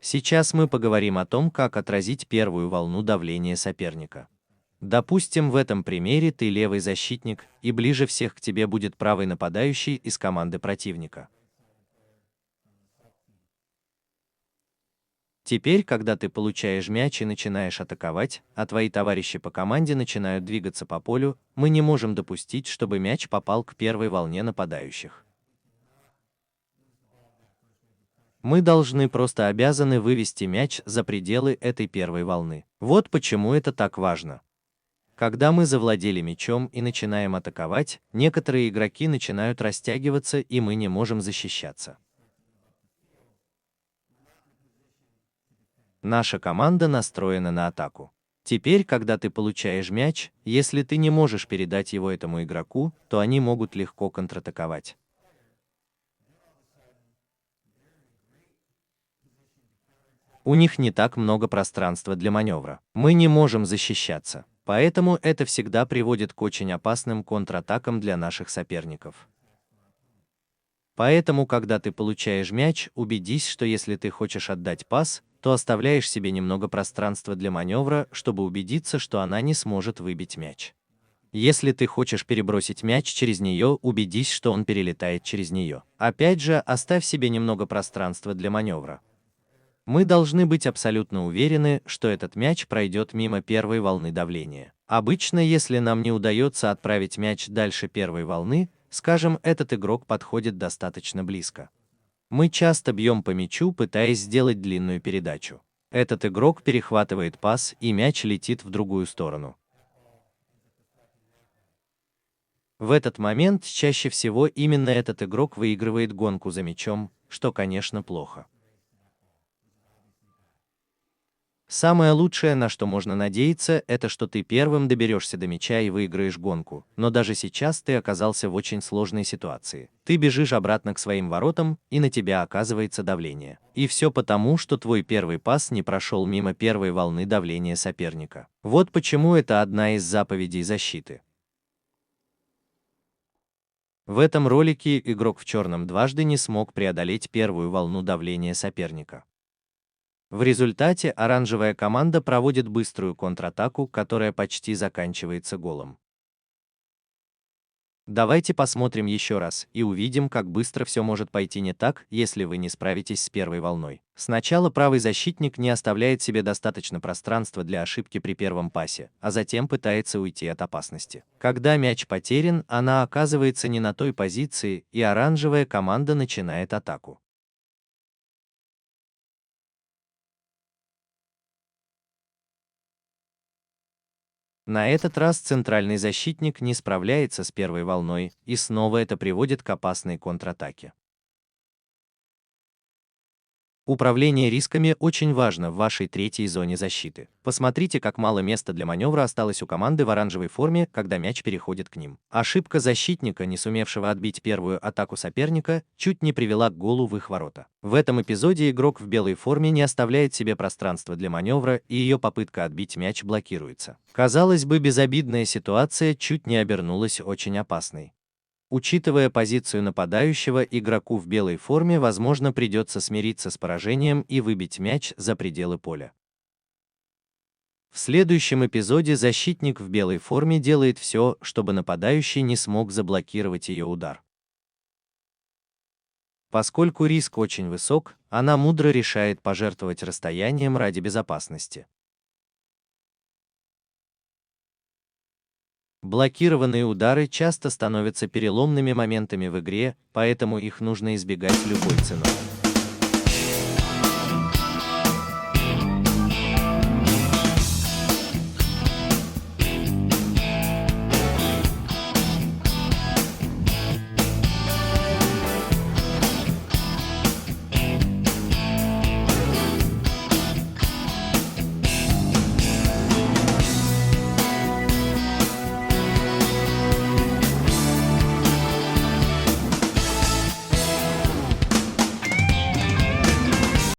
Сейчас мы поговорим о том, как отразить первую волну давления соперника. Допустим, в этом примере ты левый защитник, и ближе всех к тебе будет правый нападающий из команды противника. Теперь, когда ты получаешь мяч и начинаешь атаковать, а твои товарищи по команде начинают двигаться по полю, мы не можем допустить, чтобы мяч попал к первой волне нападающих. Мы должны просто обязаны вывести мяч за пределы этой первой волны. Вот почему это так важно. Когда мы завладели мячом и начинаем атаковать, некоторые игроки начинают растягиваться, и мы не можем защищаться. Наша команда настроена на атаку. Теперь, когда ты получаешь мяч, если ты не можешь передать его этому игроку, то они могут легко контратаковать. У них не так много пространства для маневра. Мы не можем защищаться. Поэтому это всегда приводит к очень опасным контратакам для наших соперников. Поэтому, когда ты получаешь мяч, убедись, что если ты хочешь отдать пас, то оставляешь себе немного пространства для маневра, чтобы убедиться, что она не сможет выбить мяч. Если ты хочешь перебросить мяч через нее, убедись, что он перелетает через нее. Опять же, оставь себе немного пространства для маневра. Мы должны быть абсолютно уверены, что этот мяч пройдет мимо первой волны давления. Обычно, если нам не удается отправить мяч дальше первой волны, скажем, этот игрок подходит достаточно близко. Мы часто бьем по мячу, пытаясь сделать длинную передачу. Этот игрок перехватывает пас, и мяч летит в другую сторону. В этот момент чаще всего именно этот игрок выигрывает гонку за мячом, что, конечно, плохо. Самое лучшее, на что можно надеяться, это что ты первым доберешься до мяча и выиграешь гонку, но даже сейчас ты оказался в очень сложной ситуации. Ты бежишь обратно к своим воротам, и на тебя оказывается давление. И все потому, что твой первый пас не прошел мимо первой волны давления соперника. Вот почему это одна из заповедей защиты. В этом ролике игрок в черном дважды не смог преодолеть первую волну давления соперника. В результате оранжевая команда проводит быструю контратаку, которая почти заканчивается голом. Давайте посмотрим еще раз и увидим, как быстро все может пойти не так, если вы не справитесь с первой волной. Сначала правый защитник не оставляет себе достаточно пространства для ошибки при первом пасе, а затем пытается уйти от опасности. Когда мяч потерян, она оказывается не на той позиции, и оранжевая команда начинает атаку. На этот раз центральный защитник не справляется с первой волной, и снова это приводит к опасной контратаке. Управление рисками очень важно в вашей третьей зоне защиты. Посмотрите, как мало места для маневра осталось у команды в оранжевой форме, когда мяч переходит к ним. Ошибка защитника, не сумевшего отбить первую атаку соперника, чуть не привела к голу в их ворота. В этом эпизоде игрок в белой форме не оставляет себе пространства для маневра, и ее попытка отбить мяч блокируется. Казалось бы, безобидная ситуация чуть не обернулась очень опасной. Учитывая позицию нападающего, игроку в белой форме, возможно, придется смириться с поражением и выбить мяч за пределы поля. В следующем эпизоде защитник в белой форме делает все, чтобы нападающий не смог заблокировать ее удар. Поскольку риск очень высок, она мудро решает пожертвовать расстоянием ради безопасности. Блокированные удары часто становятся переломными моментами в игре, поэтому их нужно избегать любой ценой.